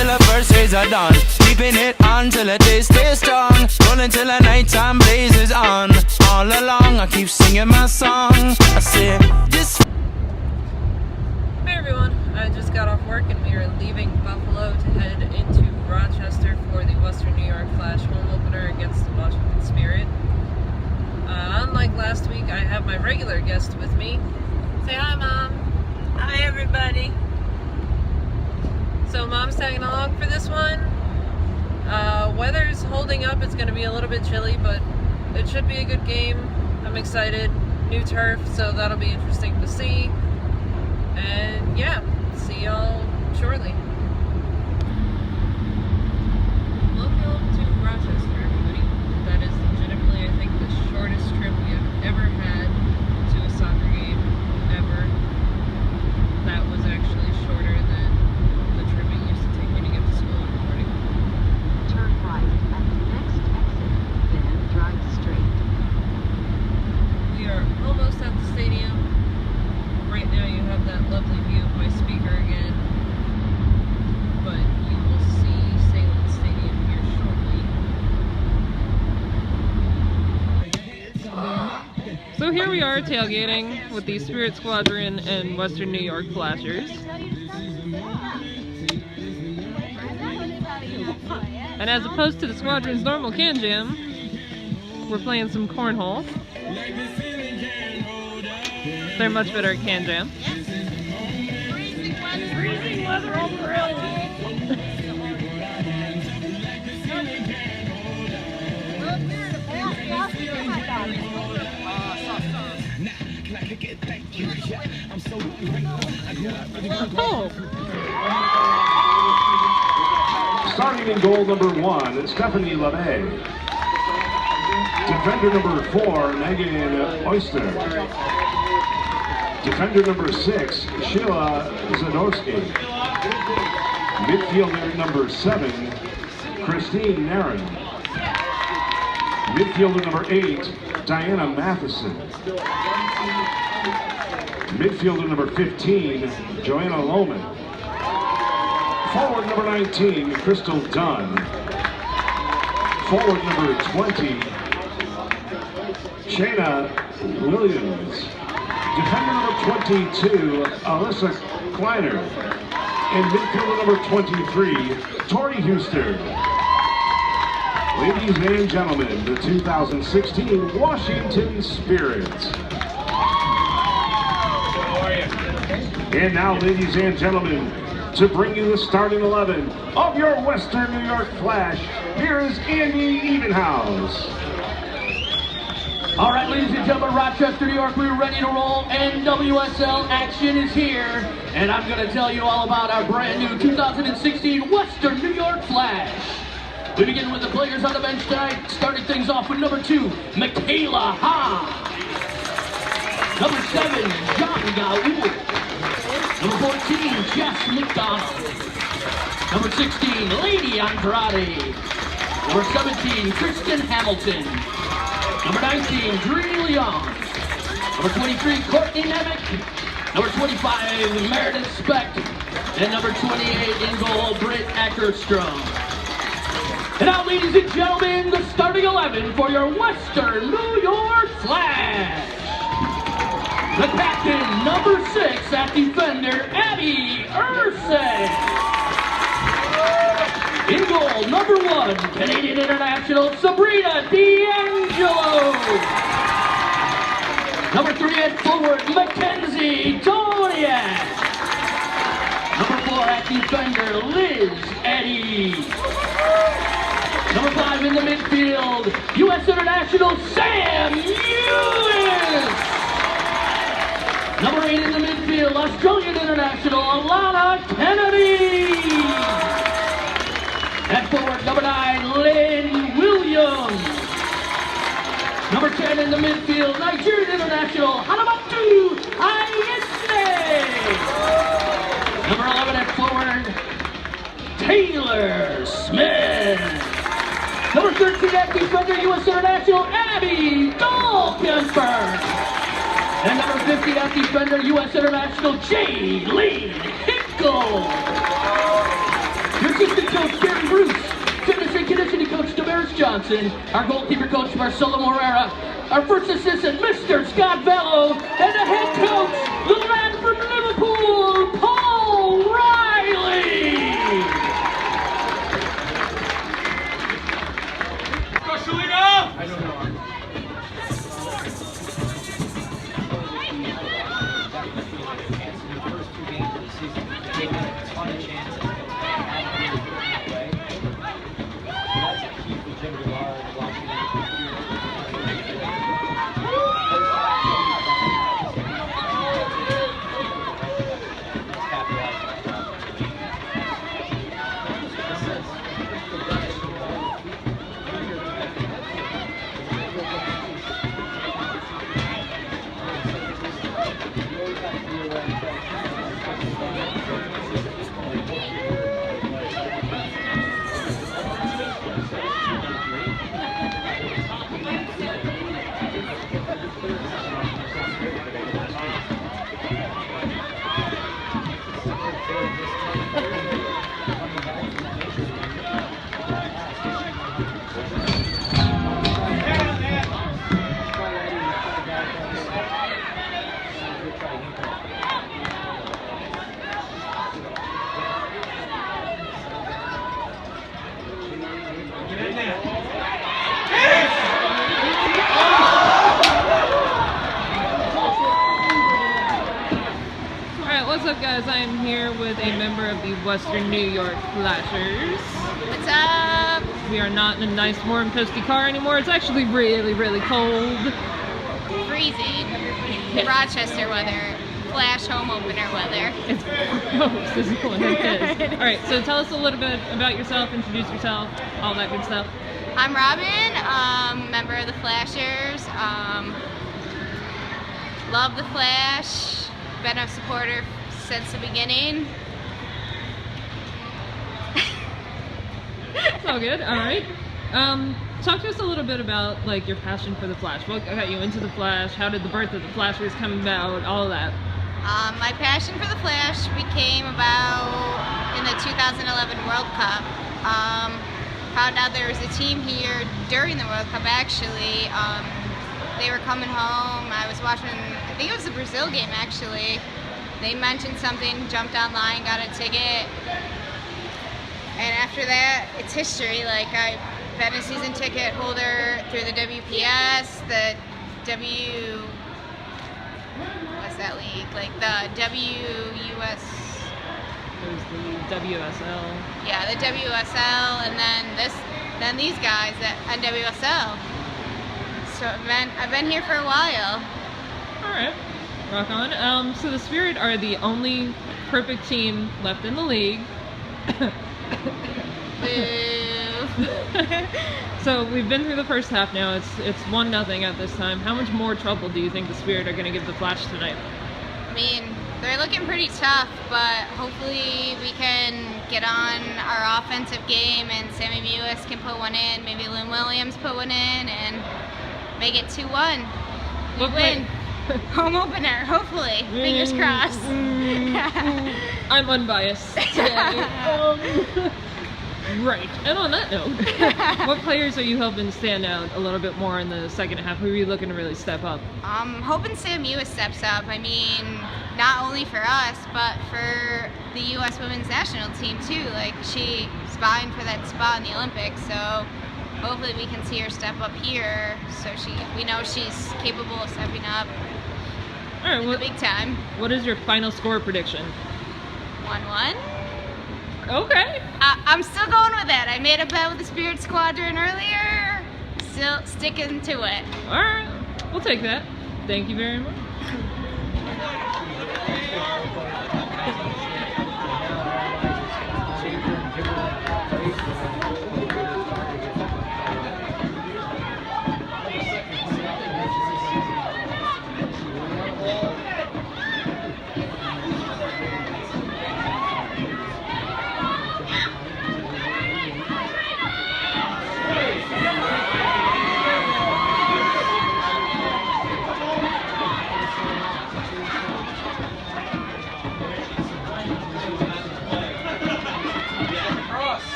till the first days are done. Keeping it on till the day stays strong. Rolling till the nighttime blazes on. All along I keep singing my song. I say this. Hey everyone, I just got off work and we are leaving Buffalo to head into Rochester for the Western New York Flash home opener against the Washington Spirit. Unlike last week, I have my regular guest with me. Say hi, Mom. Hi, everybody. So Mom's tagging along for this one. Weather's holding up. It's going to be a little bit chilly, but it should be a good game. I'm excited. New turf, so that'll be interesting to see. And yeah, see y'all shortly. Welcome to Rochester, everybody. That is legitimately, I think, the shortest trip we have ever had to a soccer game, ever. That was actually shorter than the trip it used to take me to get to school in the morning. Turn right at the next exit, then drive straight. We are almost at the stadium. Right now you have that lovely view of my speaker again, but you will see Salem Stadium here shortly. So here we are tailgating with the Spirit Squadron and Western New York Flashers. And as opposed to the Squadron's normal can jam, we're playing some cornhole. They're much better at can jam. Freezing weather already. Oh. Starting in goal number 1, Stephanie LeMay. Defender number 4, Megan Oyster. Defender number 6, Sheila Zadorski. Midfielder number 7, Christine Narin. Midfielder number 8, Diana Matheson. Midfielder number 15, Joanna Lohman. Forward number 19, Crystal Dunn. Forward number 20, Shayna Williams. Defender number 22, Alyssa Kleiner. And midfielder number 23, Tori Huster. Ladies and gentlemen, the 2016 Washington Spirit. And now, ladies and gentlemen, to bring you the starting 11 of your Western New York Flash, here is Andy Evenhouse. All right, ladies and gentlemen, Rochester, New York, we're ready to roll. NWSL action is here, and I'm going to tell you all about our brand new 2016 Western New York Flash. We begin with the players on the bench tonight, starting things off with number 2, Michaela Ha. Number 7, John Gaul. Number 14, Jess McDonald. Number 16, Lady Andrade. Number 17, Kristen Hamilton. Number 19, Dree Leon. Number 23, Courtney Nemec. Number 25, Meredith Speck. And number 28, in goal, Britt Ackerstrom. And now, ladies and gentlemen, the starting 11 for your Western New York Flash. The captain, number 6, at defender, Abby Erceg. In goal, number 1, Canadian international, Sabrina D'Angelo. Number 3 at forward, Mackenzie Toniak. Number 4 at defender, Liz Eddy. Number 5 in the midfield, U.S. international, Sam Lewis. Number 8 in the midfield, Australian international, Alana Kennedy. At forward, number 9, Lynn Williams. Number 10 in the midfield, Nigerian international, Hanamatu Ayinde. Number 11 at forward, Taylor Smith. Number 13 at defender, U.S. international, Abby Dahlkemper. And number 50 at defender, U.S. international, Jaylene Hinkle. Your coach, Jerry Bruce. Fitness and conditioning coach, Damaris Johnson. Our goalkeeper coach, Marcelo Morera. Our first assistant, Mr. Scott Bello. And the head coach, the man from Liverpool, Paul Riley. I don't know. What's up, guys? I am here with a member of the Western New York Flashers. What's up? We are not in a nice, warm, toasty car anymore. It's actually really, really cold. Freezing. Rochester weather. Flash home opener weather. It's gross, isn't what it is. Alright, so tell us a little bit about yourself, introduce yourself, all that good stuff. I'm Robin, member of the Flashers. Love the Flash. Been a supporter since the beginning. It's all good, alright. Talk to us a little bit about like your passion for the Flash. What got you into the Flash? How did the birth of the Flashers come about? All of that. My passion for the Flash became about in the 2011 World Cup. Found out there was a team here during the World Cup actually. They were coming home. I was watching, I think it was the Brazil game actually. They mentioned something, jumped online, got a ticket. And after that, it's history. Like I've been a season ticket holder through the WPS, the what's that league? Like the WUS. It was the WSL. Yeah, the WSL, and then these guys at NWSL. So I've been here for a while. All right, rock on. So the Spirit are the only perfect team left in the league. Boo. So we've been through the first half now. It's 1-0 at this time. How much more trouble do you think the Spirit are going to give the Flash tonight? I mean, they're looking pretty tough, but hopefully we can get on our offensive game and Sammy Mewis can put one in, maybe Lynn Williams put one in, and make it 2-1. We win. Home opener, hopefully. Fingers crossed. I'm unbiased today. Right. And on that note, what players are you hoping stand out a little bit more in the second half? Who are you looking to really step up? I'm hoping Sam Mewis steps up. I mean, not only for us, but for the U.S. women's national team too. Like, she's vying for that spot in the Olympics, so hopefully we can see her step up here. So we know she's capable of stepping up. All right, in the big time. What is your final score prediction? 1-1. Okay. I'm still going with that. I made a bet with the Spirit Squadron earlier. Still sticking to it. All right, we'll take that. Thank you very much.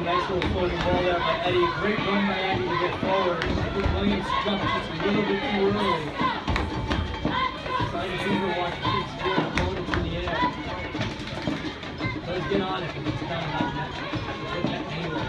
Nice little floating ball there by Eddie. Great run by Eddie to get forward. I think Williams jumped just a little bit too early. Trying to finger watch kids steer opponents in the air. Let's get on it. It's kind of not that. Get that anywhere.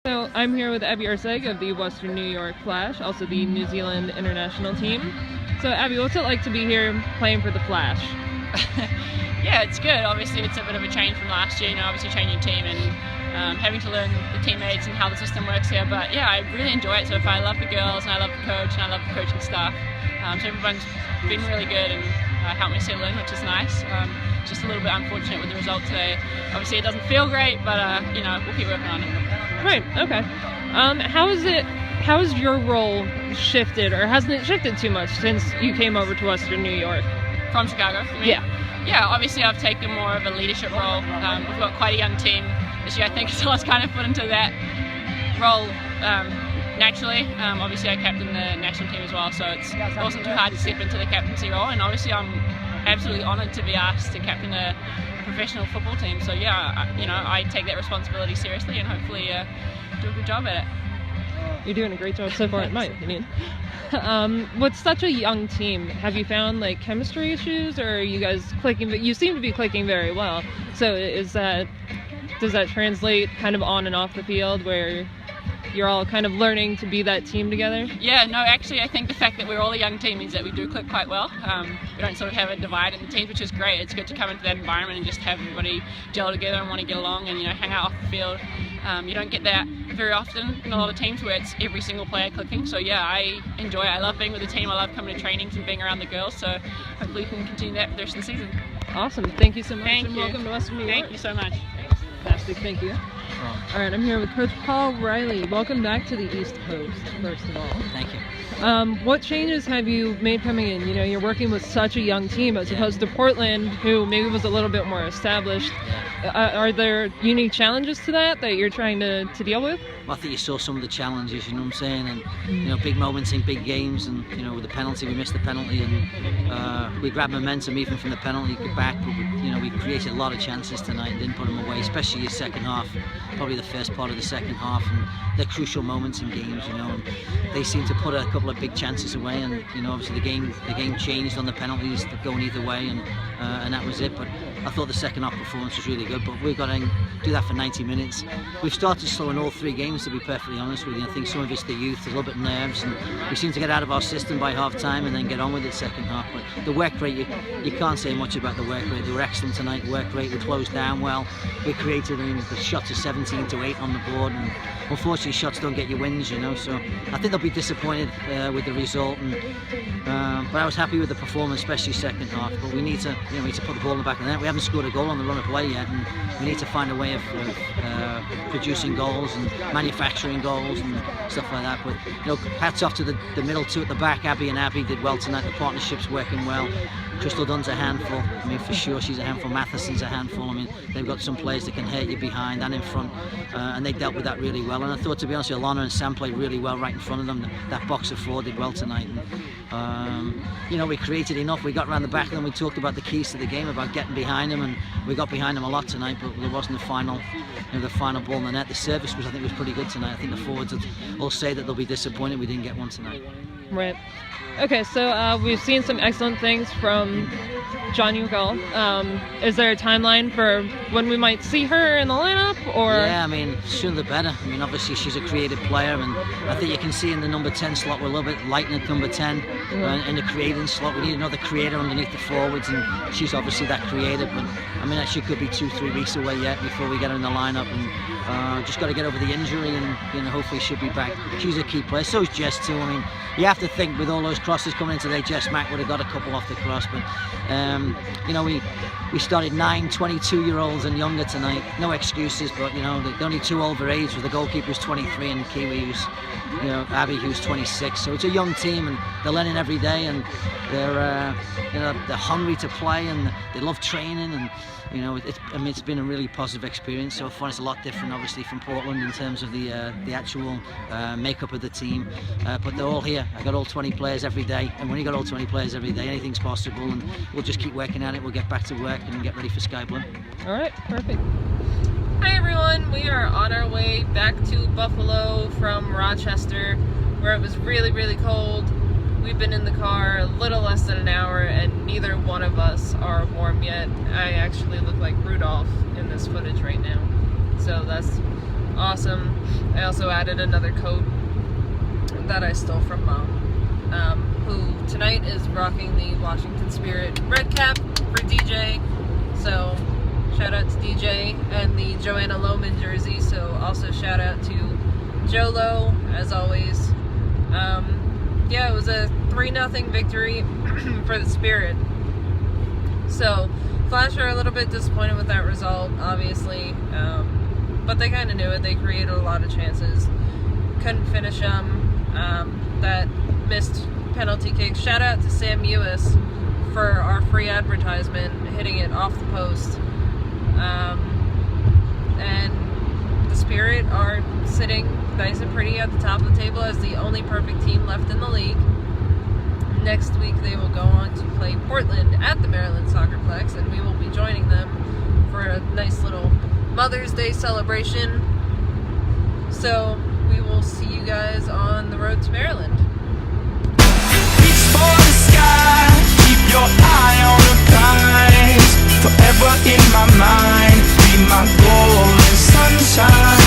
So I'm here with Abby Erceg of the Western New York Flash, also the New Zealand international team. So Abby, what's it like to be here playing for the Flash? Yeah, it's good. Obviously it's a bit of a change from last year, obviously changing team and having to learn the teammates and how the system works here. But yeah, I really enjoy it so far. I love the girls and I love the coach and I love the coaching staff. So everyone's been really good and helped me settle in, which is nice. Just a little bit unfortunate with the result today. Obviously it doesn't feel great, but we'll keep working on it. Right, okay. How has your role shifted, or hasn't it shifted too much since you came over to Western New York? From Chicago, you mean? Yeah. Yeah, obviously I've taken more of a leadership role. We've got quite a young team this year, I think, so I was kind of put into that role naturally. Obviously I captain the national team as well, so it wasn't too hard to step into the captaincy role, and obviously I'm absolutely honoured to be asked to captain a professional football team. So yeah, I take that responsibility seriously and hopefully do a good job at it. You're doing a great job so far, in my opinion. With such a young team, have you found like chemistry issues, or are you guys clicking? You seem to be clicking very well. So does that translate kind of on and off the field, where you're all kind of learning to be that team together? Yeah, no, actually I think the fact that we're all a young team means that we do click quite well. We don't sort of have a divide in the teams, which is great. It's good to come into that environment and just have everybody gel together and want to get along and hang out off the field. You don't get that very often in a lot of teams where it's every single player clicking. So yeah, I enjoy it. I love being with the team. I love coming to trainings and being around the girls. So hopefully we can continue that for the rest of the season. Awesome. Thank you so much. Thank and you. Welcome to Western New York. Thank you so much. Fantastic. Thank you. All right, I'm here with Coach Paul Riley. Welcome back to the East Coast, first of all. Thank you. What changes have you made coming in? You're working with such a young team as opposed to Portland, who maybe was a little bit more established. Are there unique challenges to that you're trying to deal with? Well, I think you saw some of the challenges, you know what I'm saying, and big moments in big games, and with the penalty, we missed the penalty, and we grabbed momentum even from the penalty back, but we created a lot of chances tonight and didn't put them away, especially the second half, probably the first part of the second half, and they're crucial moments in games, and they seem to put a couple of big chances away, and obviously the game changed on the penalties going either way, and that was it. But I thought the second half performance was really good, but we've got to do that for 90 minutes. We've started slow in all three games, to be perfectly honest with you. I think some of it's the youth, a little bit nerves, and we seem to get out of our system by half time and then get on with it second half. But the work rate, you can't say much about the work rate. They were excellent tonight, work rate, we closed down well. We created, the shots are 17-8 on the board, and unfortunately shots don't get you wins, so I think they'll be disappointed with the result, but I was happy with the performance, especially second half. But we need to put the ball in the back of the net. We haven't scored a goal on the run of play yet, and we need to find a way of producing goals and manufacturing goals and stuff like that. But hats off to the middle two at the back. Abby and Abby did well tonight. The partnership's working well. Crystal Dunn's a handful. I mean, for sure, she's a handful. Matheson's a handful. I mean, they've got some players that can hurt you behind and in front, and they dealt with that really well. And I thought, to be honest, Alana and Sam played really well right in front of them. That box of four did well tonight. And, you know, we created enough. We got around the back of them. We talked about the keys to the game, about getting behind them, and we got behind them a lot tonight. But there wasn't the final, the final ball in the net. The service I think was pretty good tonight. I think the forwards will say that they'll be disappointed we didn't get one tonight. Right. Okay, so we've seen some excellent things from John Ugal. Is there a timeline for when we might see her in the lineup? Or yeah, I mean, sooner the better. I mean, obviously she's a creative player, and I think you can see in the number 10 slot we're a little bit light at number 10. In the creating slot, we need another creator underneath the forwards, and she's obviously that creative. But I mean, she could be 2-3 weeks away yet before we get her in the lineup, and just got to get over the injury, and hopefully she'll be back. She's a key player. So is Jess too. I mean, you have to think with all those crosses coming in today, Jess Mack would have got a couple off the cross, but we started 9 22-year-olds and younger tonight. No excuses, but the only two over age was the goalkeeper who's 23 and Kiwi who's Abby who's 26. So it's a young team, and they're learning every day, and they're hungry to play, and they love training, and it's been a really positive experience so far. It's a lot different, obviously, from Portland in terms of the actual makeup of the team, but they're all here. I got all 20 players every day, and when you got all 20 players every day, anything's possible, and we'll just keep working at it. We'll get back to work and get ready for Sky Blue. All right, perfect. Hi everyone, we are on our way back to Buffalo from Rochester, where it was really, really cold. We've been in the car a little less than an hour, and neither one of us are warm yet. I actually look like Rudolph in this footage right now, so that's awesome. I also added another coat that I stole from Mom, who tonight is rocking the Washington Spirit red cap for DJ. So shout out to DJ, and the Joanna Lohman jersey. So also shout out to Jolo as always. Yeah, it was a 3-0 victory for the Spirit. So, Flash are a little bit disappointed with that result, obviously, but they kind of knew it. They created a lot of chances, couldn't finish them. That missed penalty kick. Shout out to Sam Ewis for our free advertisement, hitting it off the post. And the Spirit are sitting nice and pretty at the top of the table as the only perfect team left in the league. Next week they will go on to play Portland at the Maryland Soccerplex, and we will be joining them for a nice little Mother's Day celebration. So we will see you guys on the road to Maryland. Reach for the sky, keep your eye on the prize. Forever in my mind, be my golden sunshine.